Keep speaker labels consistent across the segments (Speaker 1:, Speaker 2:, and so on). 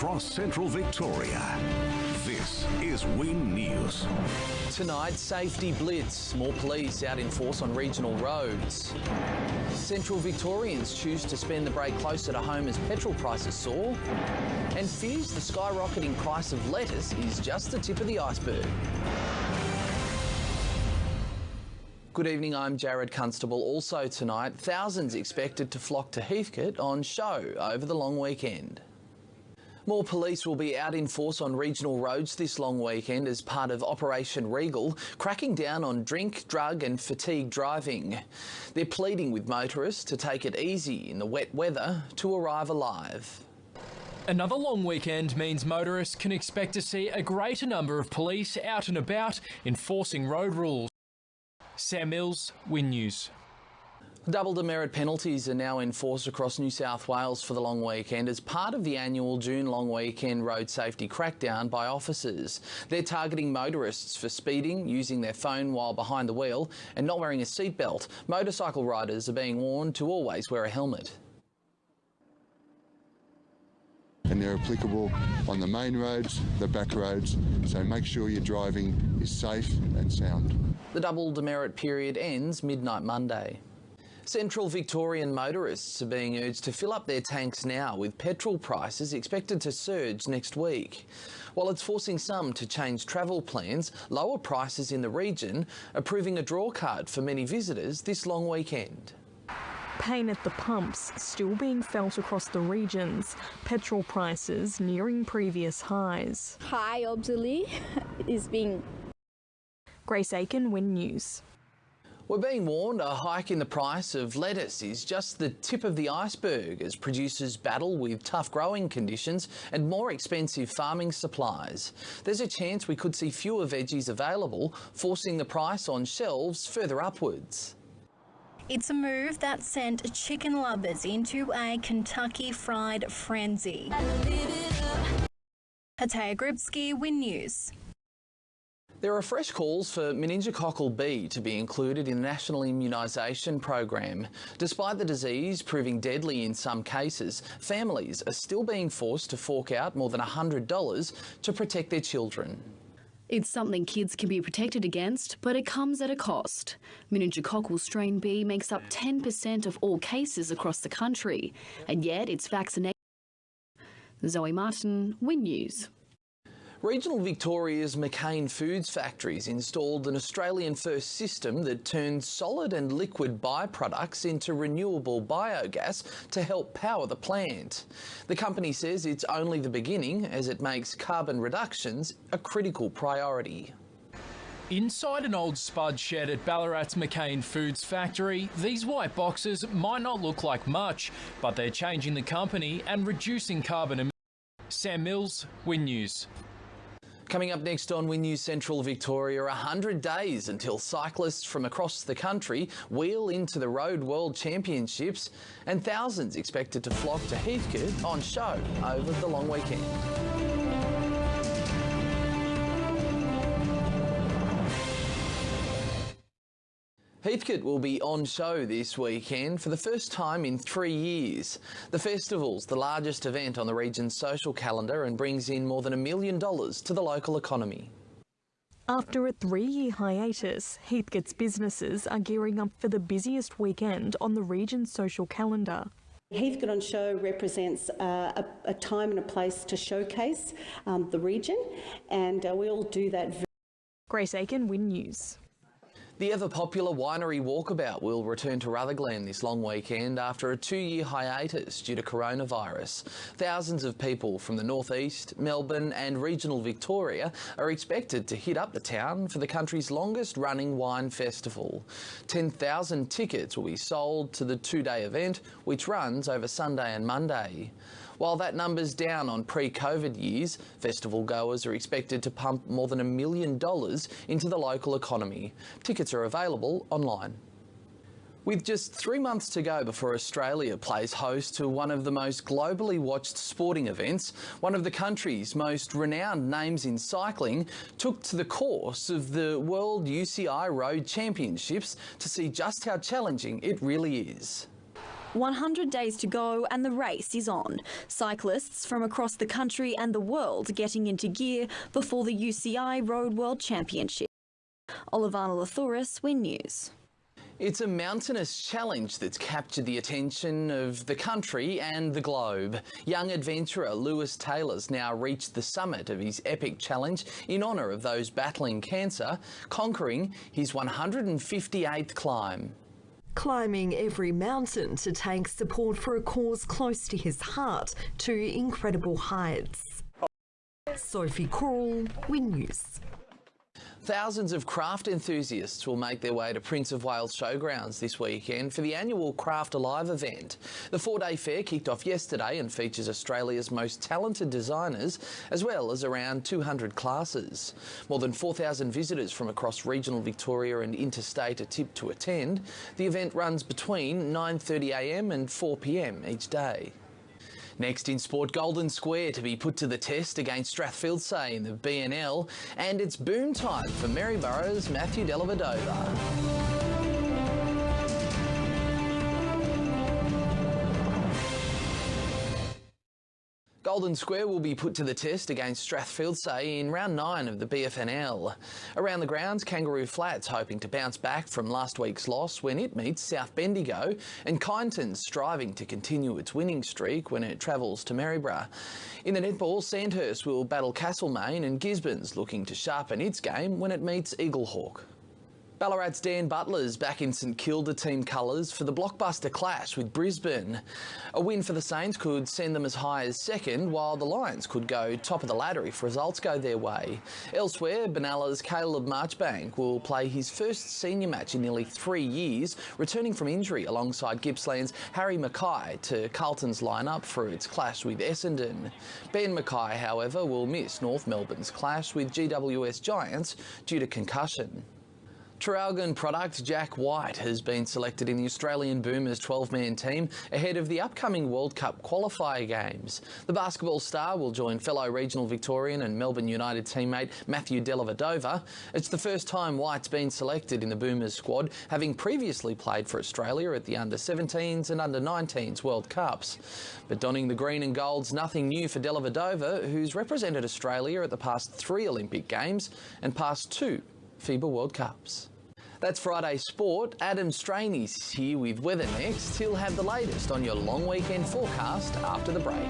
Speaker 1: across central Victoria. This is Win News.
Speaker 2: Tonight, safety blitz. More police out in force on regional roads. Central Victorians choose to spend the break closer to home as petrol prices soar. And fears the skyrocketing price of lettuce is just the tip of the iceberg. Good evening, I'm Jared Constable. Also tonight, thousands expected to flock to Heathcote on show over the long weekend. More police will be out in force on regional roads this long weekend as part of Operation Regal, cracking down on drink, drug and fatigue driving. They're pleading with motorists to take it easy in the wet weather to arrive alive.
Speaker 3: Another long weekend means motorists can expect to see a greater number of police out and about enforcing road rules. Sam Mills, Win News.
Speaker 2: Double demerit penalties are now in force across New South Wales for the long weekend as part of the annual June long weekend road safety crackdown by officers. They're targeting motorists for speeding, using their phone while behind the wheel and not wearing a seatbelt. Motorcycle riders are being warned to always wear a helmet.
Speaker 4: And they're applicable on the main roads, the back roads, so make sure your driving is safe and sound.
Speaker 2: The double demerit period ends midnight Monday. Central Victorian motorists are being urged to fill up their tanks now, with petrol prices expected to surge next week. While it's forcing some to change travel plans, lower prices in the region are proving a drawcard for many visitors this long weekend.
Speaker 5: Pain at the pumps still being felt across the regions. Petrol prices nearing previous highs.
Speaker 6: High obviously is being...
Speaker 5: Grace Aiken, Win News.
Speaker 2: We're being warned a hike in the price of lettuce is just the tip of the iceberg as producers battle with tough growing conditions and more expensive farming supplies. There's a chance we could see fewer veggies available, forcing the price on shelves further upwards.
Speaker 7: It's a move that sent chicken lovers into a Kentucky Fried frenzy. Hataya Gribski, Win News.
Speaker 2: There are fresh calls for meningococcal B to be included in the National Immunisation Program. Despite the disease proving deadly in some cases, families are still being forced to fork out more than $100 to protect their children.
Speaker 8: It's something kids can be protected against, but it comes at a cost. Meningococcal strain B makes up 10% of all cases across the country, and yet it's vaccinated. Zoe Martin, Win News.
Speaker 2: Regional Victoria's McCain Foods factories installed an Australian-first system that turns solid and liquid byproducts into renewable biogas to help power the plant. The company says it's only the beginning as it makes carbon reductions a critical priority.
Speaker 3: Inside an old spud shed at Ballarat's McCain Foods factory, these white boxes might not look like much, but they're changing the company and reducing carbon emissions. Sam Mills, Win News.
Speaker 2: Coming up next on Win News Central Victoria, 100 days until cyclists from across the country wheel into the Road World Championships and thousands expected to flock to Heathcote on show over the long weekend. Heathcote will be on show this weekend for the first time in 3 years. The festival's the largest event on the region's social calendar and brings in more than $1 million to the local economy.
Speaker 5: After a 3-year hiatus, Heathcote's businesses are gearing up for the busiest weekend on the region's social calendar.
Speaker 9: Heathcote on Show represents a time and a place to showcase the region, and we'll do that.
Speaker 5: Grace Aiken, Win News.
Speaker 2: The ever-popular winery Walkabout will return to Rutherglen this long weekend after a 2-year hiatus due to coronavirus. Thousands of people from the northeast, Melbourne and regional Victoria are expected to hit up the town for the country's longest-running wine festival. 10,000 tickets will be sold to the 2-day event, which runs over Sunday and Monday. While that number's down on pre-COVID years, festival goers are expected to pump more than $1 million into the local economy. Tickets are available online. With just 3 months to go before Australia plays host to one of the most globally watched sporting events, one of the country's most renowned names in cycling took to the course of the World UCI Road Championships to see just how challenging it really is.
Speaker 10: 100 days to go and the race is on. Cyclists from across the country and the world getting into gear before the UCI Road World Championship. Olivana Lathuris, Win News.
Speaker 2: It's a mountainous challenge that's captured the attention of the country and the globe. Young adventurer Lewis Taylor's now reached the summit of his epic challenge in honour of those battling cancer, conquering his 158th climb.
Speaker 11: Climbing every mountain to take support for a cause close to his heart to incredible heights. Sophie Coral, Win News.
Speaker 2: Thousands of craft enthusiasts will make their way to Prince of Wales Showgrounds this weekend for the annual Craft Alive event. The four-day fair kicked off yesterday and features Australia's most talented designers, as well as around 200 classes. More than 4,000 visitors from across regional Victoria and interstate are tipped to attend. The event runs between 9:30am and 4pm each day. Next in sport, Golden Square to be put to the test against Strathfieldsaye in the BNL, and it's boom time for Maryborough's Matthew Dellavedova. Golden Square will be put to the test against Strathfieldsaye in round 9 of the BFNL. Around the grounds, Kangaroo Flats hoping to bounce back from last week's loss when it meets South Bendigo, and Kyneton's striving to continue its winning streak when it travels to Maryborough. In the netball, Sandhurst will battle Castlemaine, and Gisborne's looking to sharpen its game when it meets Eaglehawk. Ballarat's Dan Butler's back in St Kilda team colours for the blockbuster clash with Brisbane. A win for the Saints could send them as high as second, while the Lions could go top of the ladder if results go their way. Elsewhere, Benalla's Caleb Marchbank will play his first senior match in nearly 3 years, returning from injury alongside Gippsland's Harry Mackay to Carlton's lineup for its clash with Essendon. Ben Mackay, however, will miss North Melbourne's clash with GWS Giants due to concussion. Traralgon product Jack White has been selected in the Australian Boomers 12-man team ahead of the upcoming World Cup qualifier games. The basketball star will join fellow regional Victorian and Melbourne United teammate Matthew Dellavedova. It's the first time White's been selected in the Boomers squad, having previously played for Australia at the under-17s and under-19s World Cups. But donning the green and gold's nothing new for Dellavedova, who's represented Australia at the past 3 Olympic Games and past 2 FIBA World Cups. That's Friday Sport. Adam Straney's here with weather next. He'll have the latest on your long weekend forecast after the break.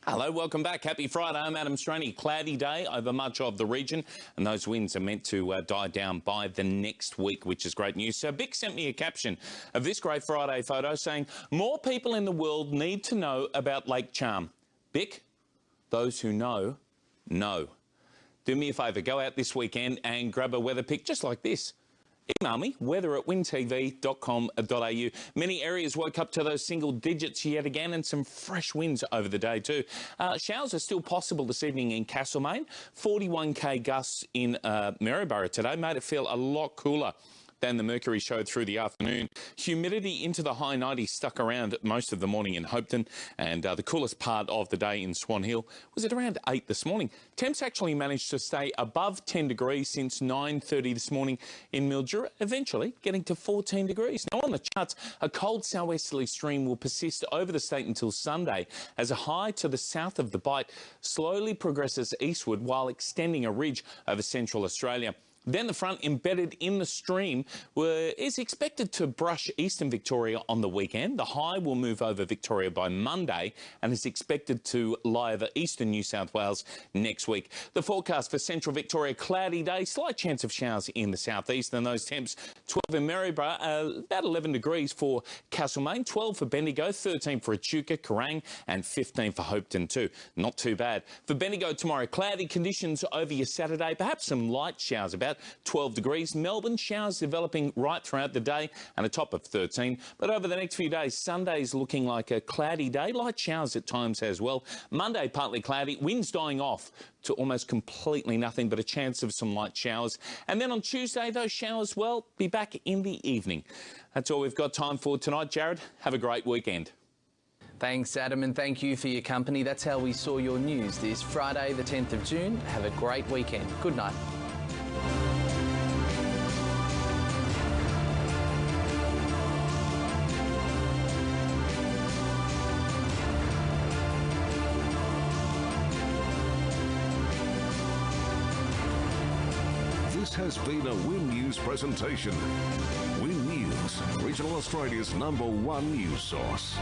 Speaker 12: Hello, welcome back. Happy Friday. I'm Adam Straney. Cloudy day over much of the region, and those winds are meant to die down by the next week, which is great news. So Bic sent me a caption of this great Friday photo saying, "More people in the world need to know about Lake Charm." Bic, those who know, know. Do me a favour, go out this weekend and grab a weather pic just like this. Email me, weather@wintv.com.au. Many areas woke up to those single digits yet again, and some fresh winds over the day too. Showers are still possible this evening in Castlemaine. 41k gusts in Maryborough today made it feel a lot cooler than the mercury showed through the afternoon. Humidity into the high 90s stuck around most of the morning in Hopeton, and the coolest part of the day in Swan Hill was at around 8 this morning. Temps actually managed to stay above 10 degrees since 9:30 this morning in Mildura, eventually getting to 14 degrees. Now on the charts, a cold southwesterly stream will persist over the state until Sunday as a high to the south of the Bight slowly progresses eastward while extending a ridge over central Australia. Then the front embedded in the stream is expected to brush eastern Victoria on the weekend. The high will move over Victoria by Monday and is expected to lie over eastern New South Wales next week. The forecast for central Victoria, cloudy day, slight chance of showers in the southeast, and those temps 12 in Maryborough, about 11 degrees for Castlemaine, 12 for Bendigo, 13 for Echuca, Kerrang, and 15 for Hopeton too. Not too bad. For Bendigo tomorrow, cloudy conditions over your Saturday, perhaps some light showers, about 12 degrees. Melbourne, showers developing right throughout the day and a top of 13. But over the next few days, Sunday's looking like a cloudy day, light showers at times as well. Monday, partly cloudy, winds dying off to almost completely nothing, but a chance of some light showers. And then on Tuesday, those showers, well, be back in the evening. That's all we've got time for tonight. Jared, have a great weekend.
Speaker 2: Thanks, Adam, and thank you for your company. That's how we saw your news this Friday, the 10th of June. Have a great weekend. Good night.
Speaker 1: This has been a Win News presentation. Win News, Regional Australia's #1 news source.